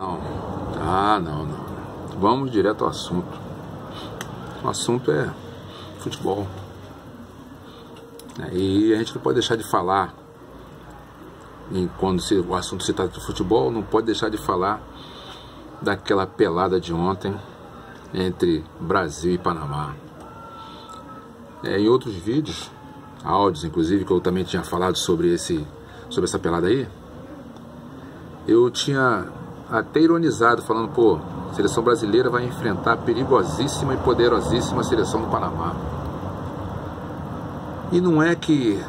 Não. Não. Vamos direto ao assunto. O assunto é futebol. E a gente não pode deixar de falar, e quando o assunto se trata de futebol, não pode deixar de falar daquela pelada de ontem entre Brasil e Panamá. Em outros vídeos, áudios inclusive, que eu também tinha falado sobre essa pelada aí, eu tinha até ironizado, falando, pô, a seleção brasileira vai enfrentar a perigosíssima e poderosíssima seleção do Panamá. E não é que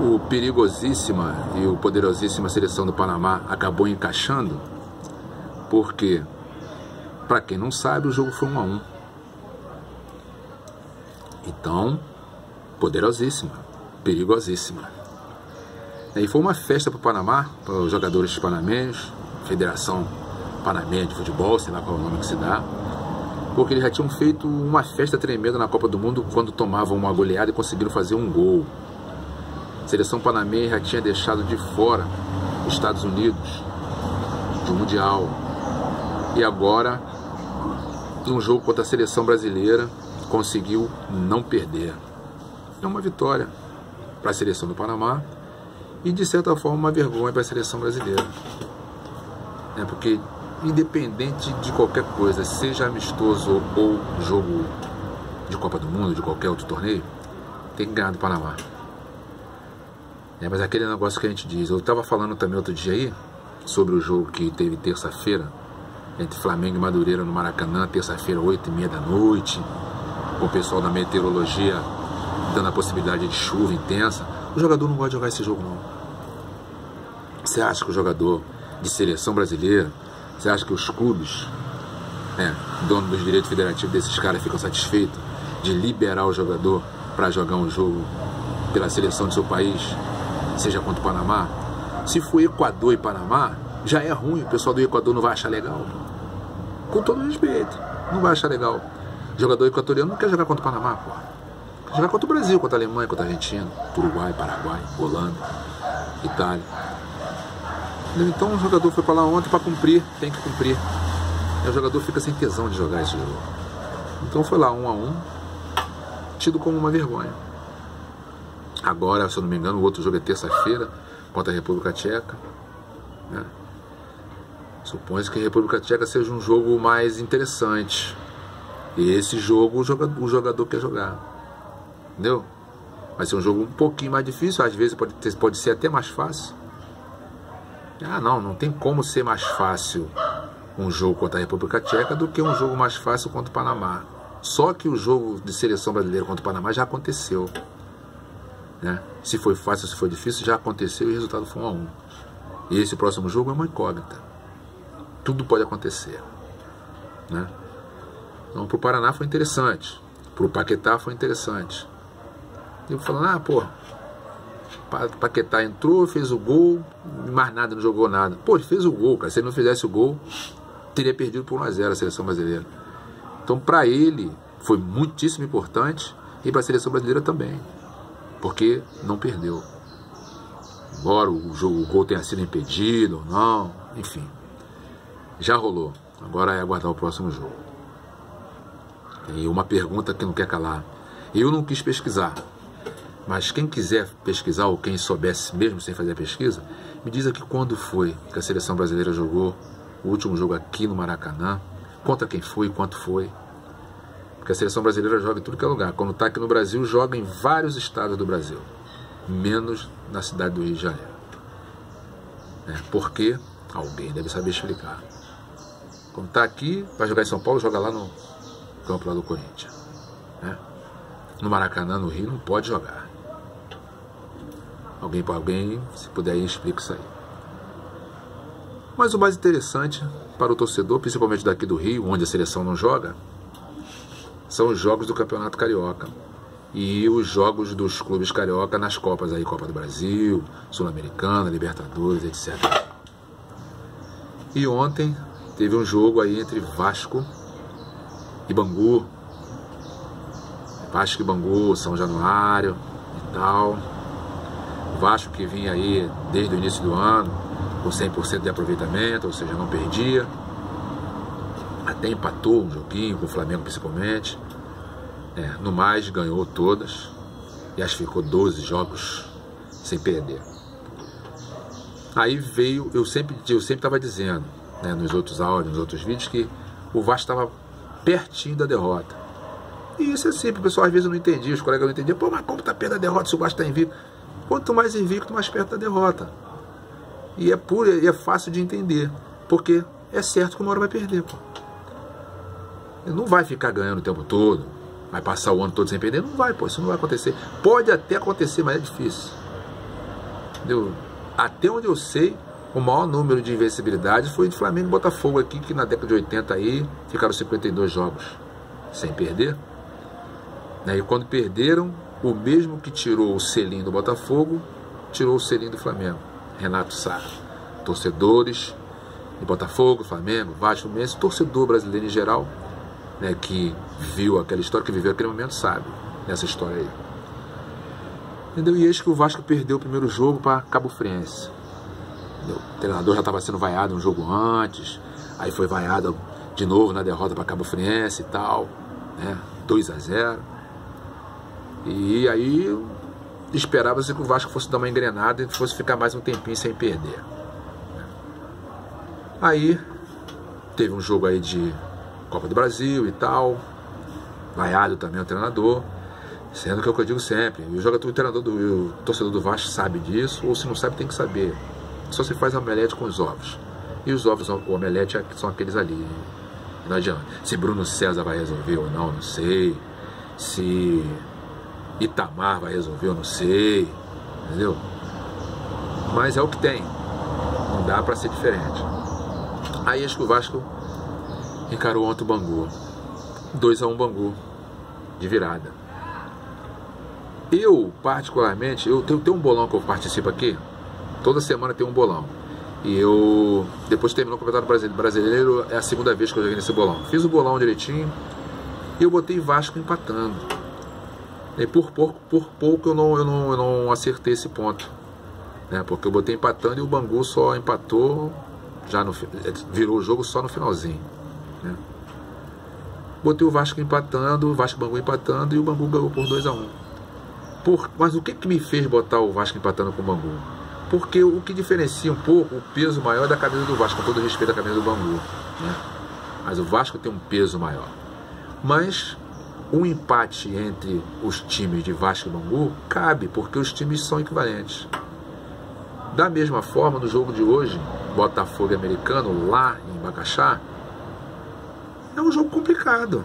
o perigosíssima e o poderosíssima seleção do Panamá acabou encaixando, porque, para quem não sabe, o jogo foi 1-1. Então, poderosíssima, perigosíssima. E foi uma festa para o Panamá, para os jogadores panamenhos, Federação Panamenha de Futebol, sei lá qual é o nome que se dá, porque eles já tinham feito uma festa tremenda na Copa do Mundo quando tomavam uma goleada e conseguiram fazer um gol. A seleção panamenha já tinha deixado de fora os Estados Unidos do Mundial. E agora, num jogo contra a seleção brasileira, conseguiu não perder. É uma vitória para a seleção do Panamá e, de certa forma, uma vergonha para a seleção brasileira. Porque, independente de qualquer coisa, seja amistoso ou jogo de Copa do Mundo, de qualquer outro torneio, tem que ganhar do Panamá. Mas aquele negócio que a gente diz, eu estava falando também outro dia aí sobre o jogo que teve terça-feira entre Flamengo e Madureira no Maracanã, terça-feira, 8h30 da noite, com o pessoal da meteorologia dando a possibilidade de chuva intensa. O jogador não gosta de jogar esse jogo, não. Você acha que o jogador de seleção brasileira, você acha que os clubes, dono dos direitos federativos desses caras, ficam satisfeitos de liberar o jogador para jogar um jogo pela seleção do seu país, seja contra o Panamá? Se for Equador e Panamá, já é ruim, o pessoal do Equador não vai achar legal. Com todo respeito, não vai achar legal. O jogador equatoriano não quer jogar contra o Panamá, pô. Quer jogar contra o Brasil, contra a Alemanha, contra a Argentina, Uruguai, Paraguai, Holanda, Itália. Então o jogador foi para lá ontem para cumprir, tem que cumprir. E o jogador fica sem tesão de jogar esse jogo. Então foi lá 1-1, tido como uma vergonha. Agora, se eu não me engano, o outro jogo é terça-feira contra a República Tcheca. Supõe-se que a República Tcheca seja um jogo mais interessante. E esse jogo o jogador quer jogar. Entendeu? Vai ser um jogo um pouquinho mais difícil, às vezes pode ser até mais fácil. Não tem como ser mais fácil um jogo contra a República Tcheca do que um jogo mais fácil contra o Panamá. Só que o jogo de seleção brasileira contra o Panamá já aconteceu. Se foi fácil, se foi difícil, já aconteceu e o resultado foi 1-1. E esse próximo jogo é uma incógnita. Tudo pode acontecer. Então, para o Paraná foi interessante. Para o Paquetá foi interessante. Eu falando, Paquetá entrou, fez o gol, mais nada, não jogou nada. Pô, ele fez o gol, cara. Se ele não fizesse o gol, teria perdido por 1-0 a seleção brasileira. Então, para ele, foi muitíssimo importante e para a seleção brasileira também, porque não perdeu. Embora o gol tenha sido impedido ou não, enfim, já rolou. Agora é aguardar o próximo jogo. E uma pergunta que não quer calar. Eu não quis pesquisar, mas quem quiser pesquisar, ou quem soubesse mesmo sem fazer a pesquisa, me diz aqui quando foi que a seleção brasileira jogou o último jogo aqui no Maracanã, contra quem foi e quanto foi. Porque a seleção brasileira joga em tudo que é lugar. Quando está aqui no Brasil, joga em vários estados do Brasil, menos na cidade do Rio de Janeiro. Por quê? Alguém deve saber explicar. Quando está aqui, vai jogar em São Paulo, joga lá no campo lá do Corinthians. No Maracanã, no Rio, não pode jogar. Alguém, se puder aí, explica isso aí. Mas o mais interessante para o torcedor, principalmente daqui do Rio, onde a seleção não joga, são os jogos do Campeonato Carioca e os jogos dos clubes carioca nas Copas aí, Copa do Brasil, Sul-Americana, Libertadores, etc. E ontem teve um jogo aí entre Vasco e Bangu. Vasco e Bangu, São Januário e tal. Vasco que vinha aí desde o início do ano com 100% de aproveitamento, ou seja, não perdia. até empatou um joguinho com o Flamengo principalmente. No mais, ganhou todas. E acho que ficou 12 jogos sem perder. Aí veio, eu sempre estava dizendo, né, nos outros áudios, nos outros vídeos, que o Vasco estava pertinho da derrota. E isso é simples, o pessoal às vezes não entendia, os colegas não entendiam. Pô, mas como tá perto da derrota se o Vasco está invicto? Quanto mais invicto, mais perto da derrota. E é fácil de entender, porque é certo que uma hora vai perder, pô. Ele não vai ficar ganhando o tempo todo, vai passar o ano todo sem perder, não vai, pô, isso não vai acontecer. Pode até acontecer, mas é difícil. Entendeu? Até onde eu sei, o maior número de invencibilidade foi de Flamengo e Botafogo aqui, que na década de 80 aí ficaram 52 jogos sem perder. E quando perderam, o mesmo que tirou o selinho do Botafogo, tirou o selinho do Flamengo. Renato Sá. Torcedores de Botafogo, Flamengo, Vasco, Fluminense, torcedor brasileiro em geral, né, que viu aquela história, que viveu aquele momento, sabe dessa história aí. Entendeu? E eis que o Vasco perdeu o primeiro jogo para Cabo Friense. Entendeu? O treinador já estava sendo vaiado um jogo antes, aí foi vaiado de novo na derrota para Cabo Friense e tal, né? 2-0. E aí esperava-se que o Vasco fosse dar uma engrenada e fosse ficar mais um tempinho sem perder. Aí teve um jogo aí de Copa do Brasil e tal, vaiado também o treinador, sendo que é o que eu digo sempre, o torcedor do Vasco sabe disso, ou se não sabe tem que saber. Só se faz omelete com os ovos. E os ovos, o omelete são aqueles ali. Não adianta. Se Bruno César vai resolver ou não, não sei. Se Itamar vai resolver, eu não sei. Entendeu? Mas é o que tem. Não dá pra ser diferente. Aí acho que o Vasco encarou ontem o Bangu. 2-1 Bangu. De virada. Eu, particularmente, eu tenho um bolão que eu participo aqui. Toda semana tem um bolão. E eu, depois que terminou o Campeonato Brasileiro, é a segunda vez que eu joguei nesse bolão. Fiz o bolão direitinho e eu botei Vasco empatando. E por pouco eu não acertei esse ponto, né? Porque eu botei empatando e o Bangu só empatou, virou o jogo só no finalzinho, né? Botei o Vasco empatando, o Vasco Bangu empatando e o Bangu ganhou por 2-1. Mas o que me fez botar o Vasco empatando com o Bangu? Porque o que diferencia um pouco o peso maior é da camisa do Vasco, com todo respeito à camisa do Bangu, né? Mas o Vasco tem um peso maior. Mas um empate entre os times de Vasco e Bangu cabe, porque os times são equivalentes. Da mesma forma, no jogo de hoje, Botafogo e Americano, lá em Bacaxá, é um jogo complicado.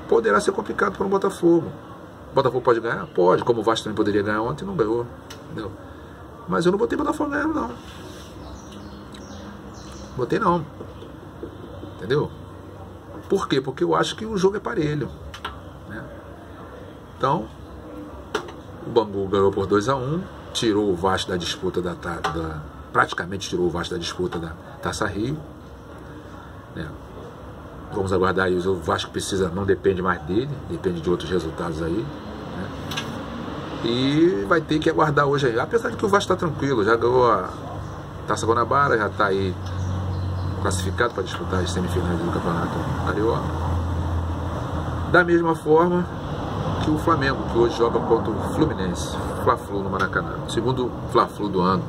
Poderá ser complicado para o Botafogo. O Botafogo pode ganhar? Pode, como o Vasco também poderia ganhar ontem, não ganhou. Entendeu? Mas eu não botei Botafogo ganhando, não. Botei não. Entendeu? Por quê? Porque eu acho que o jogo é parelho, né? Então, o Bangu ganhou por 2-1, tirou o Vasco da disputa praticamente tirou o Vasco da disputa da Taça Rio, né? Vamos aguardar aí. O Vasco não depende mais dele, depende de outros resultados aí, né? E vai ter que aguardar hoje aí. Apesar de que o Vasco está tranquilo, já ganhou a Taça Guanabara, já está aí classificado para disputar as semifinais do Campeonato Carioca. Da mesma forma que o Flamengo, que hoje joga contra o Fluminense, Fla-Flu no Maracanã. Segundo Fla-Flu do ano.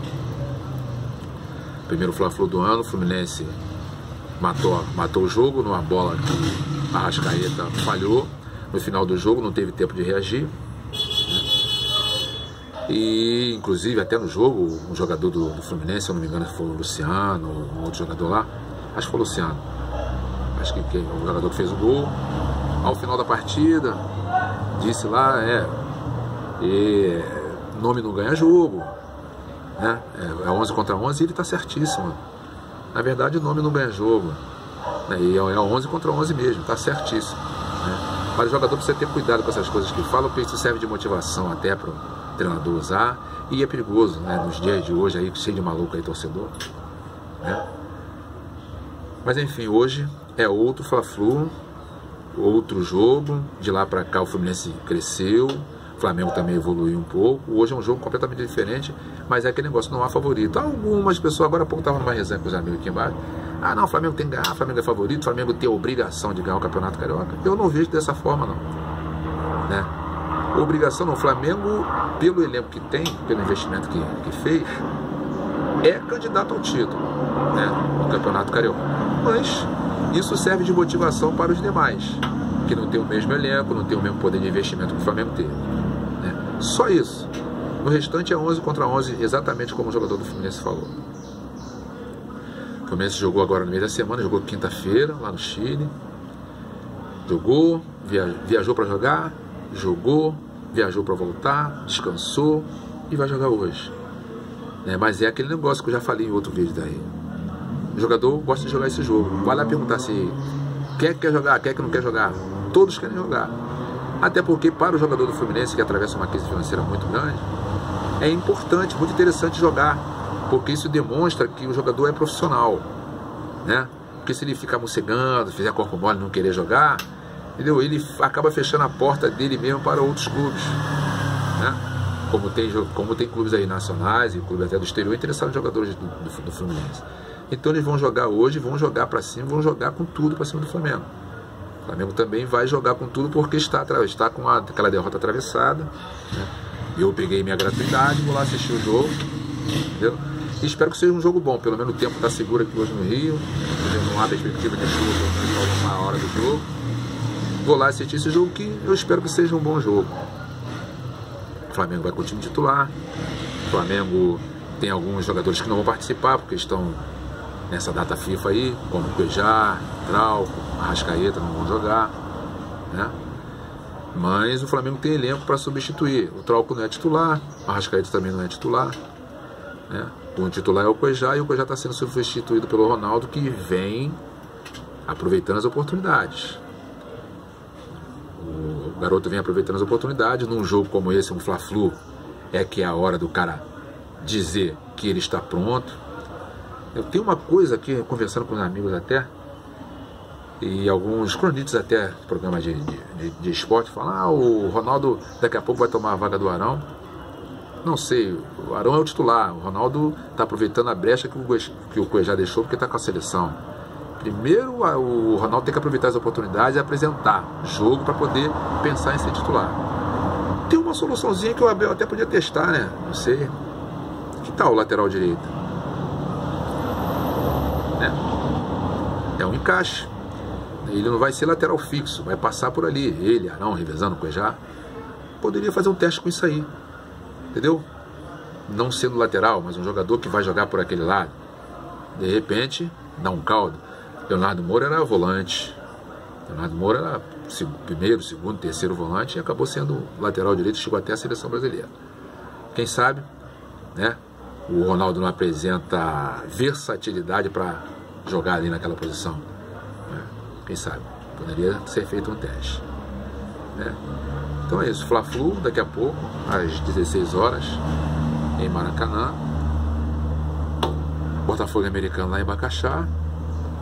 Primeiro Fla-Flu do ano, o Fluminense matou o jogo numa bola que a Arrascaeta falhou. No final do jogo não teve tempo de reagir. E inclusive até no jogo, um jogador do Fluminense, se eu não me engano foi o Luciano, um outro jogador lá, acho que foi o Luciano, acho que o jogador que fez o gol, ao final da partida disse lá, nome não ganha jogo, né? É 11 contra 11 e ele está certíssimo. Na verdade o nome não ganha jogo, né? E é 11 contra 11 mesmo, está certíssimo, né? Mas o jogador precisa ter cuidado com essas coisas que falam, porque isso serve de motivação até para o treinador usar, e é perigoso, né, nos dias de hoje aí, cheio de maluco aí, torcedor, né? Mas enfim, hoje é outro Fla-Flu, outro jogo. De lá para cá o Fluminense cresceu, o Flamengo também evoluiu um pouco. Hoje é um jogo completamente diferente, mas é aquele negócio, não há favorito. Algumas pessoas, agora há pouco estavam numa resenha com os amigos aqui embaixo, Ah, não, o Flamengo tem que ganhar, o Flamengo é favorito, o Flamengo tem a obrigação de ganhar o Campeonato Carioca. Eu não vejo dessa forma, não. Né? Obrigação não, o Flamengo, pelo elenco que tem, pelo investimento que fez, é candidato ao título, né, no Campeonato Carioca. Mas isso serve de motivação para os demais, que não tem o mesmo elenco, não tem o mesmo poder de investimento que o Flamengo teve. Né? Só isso. No restante é 11 contra 11, exatamente como o jogador do Fluminense falou. O Fluminense jogou agora no meio da semana, jogou quinta-feira, lá no Chile. Jogou, viajou para jogar, jogou, viajou para voltar, descansou e vai jogar hoje. Né? Mas é aquele negócio que eu já falei em outro vídeo daí. O jogador gosta de jogar esse jogo. Vai lá perguntar se quem quer jogar, quem é que não quer jogar. Todos querem jogar. Até porque para o jogador do Fluminense, que atravessa uma crise financeira muito grande, é importante, muito interessante jogar, porque isso demonstra que o jogador é profissional, né? Porque se ele ficar mocegando, fizer corpo mole, não querer jogar, entendeu? Ele acaba fechando a porta dele mesmo para outros clubes, né? Como tem clubes aí nacionais e clubes até do exterior interessados em jogadores do Fluminense. Então eles vão jogar hoje, vão jogar para cima, vão jogar com tudo para cima do Flamengo. O Flamengo também vai jogar com tudo porque está com aquela derrota atravessada, né? Eu peguei minha gratuidade, vou lá assistir o jogo, entendeu? E espero que seja um jogo bom, pelo menos o tempo está seguro aqui hoje no Rio, não há perspectiva de chuva na hora do jogo. Vou lá assistir esse jogo que eu espero que seja um bom jogo. O Flamengo vai com o time titular, o Flamengo tem alguns jogadores que não vão participar porque estão nessa data FIFA aí, como Cuejá, Trauco, Arrascaeta, não vão jogar, né? Mas o Flamengo tem elenco para substituir. O Trauco não é titular, o Arrascaeta também não é titular, né? O titular é o Cuejá e o Cuejá está sendo substituído pelo Ronaldo, que vem aproveitando as oportunidades. O garoto vem aproveitando as oportunidades. Num jogo como esse, um Fla-Flu, é que é a hora do cara dizer que ele está pronto. Eu tenho uma coisa aqui, conversando com os amigos até, e alguns cronistas até, programas de esporte, falam: o Ronaldo daqui a pouco vai tomar a vaga do Arão. Não sei, o Arão é o titular, o Ronaldo está aproveitando a brecha que o Cuejá deixou porque está com a seleção. Primeiro o Ronaldo tem que aproveitar as oportunidades e apresentar jogo para poder pensar em ser titular. Tem uma soluçãozinha que o Abel até podia testar, né? Não sei. Que tal o lateral direito? É um encaixe. Ele não vai ser lateral fixo, vai passar por ali. Ele, Arão, revezando o Cuejá. Poderia fazer um teste com isso aí. Entendeu? Não sendo lateral, mas um jogador que vai jogar por aquele lado. De repente, dá um caldo. Leonardo Moura era volante. Leonardo Moura era primeiro, segundo, terceiro volante e acabou sendo lateral direito, chegou até a seleção brasileira. Quem sabe, né? O Ronaldo não apresenta versatilidade para jogar ali naquela posição, né? Quem sabe? Poderia ser feito um teste, né? Então é isso, Fla-Flu daqui a pouco, às 16 horas, em Maracanã. Botafogo Americano lá em Bacaxá.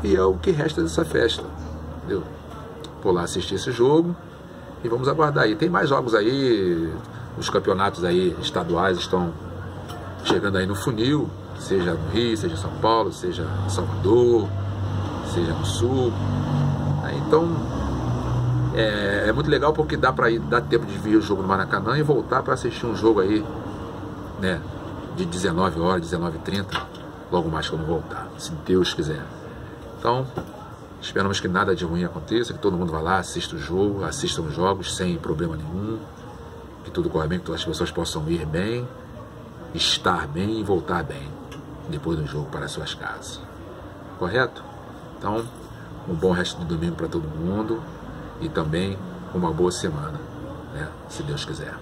E é o que resta dessa festa, entendeu? Vou lá assistir esse jogo e vamos aguardar aí. Tem mais jogos aí, os campeonatos aí estaduais estão chegando aí no funil, seja no Rio, seja em São Paulo, seja em Salvador, seja no Sul. Então é muito legal porque dá tempo de ver o jogo no Maracanã e voltar para assistir um jogo aí, né, de 19 horas, 19h30, logo mais quando voltar, se Deus quiser. Então, esperamos que nada de ruim aconteça, que todo mundo vá lá, assista o jogo, assistam os jogos sem problema nenhum, que tudo corra bem, que todas as pessoas possam ir bem, estar bem e voltar bem depois do jogo para as suas casas. Correto? Então, um bom resto de domingo para todo mundo e também uma boa semana, né? Se Deus quiser.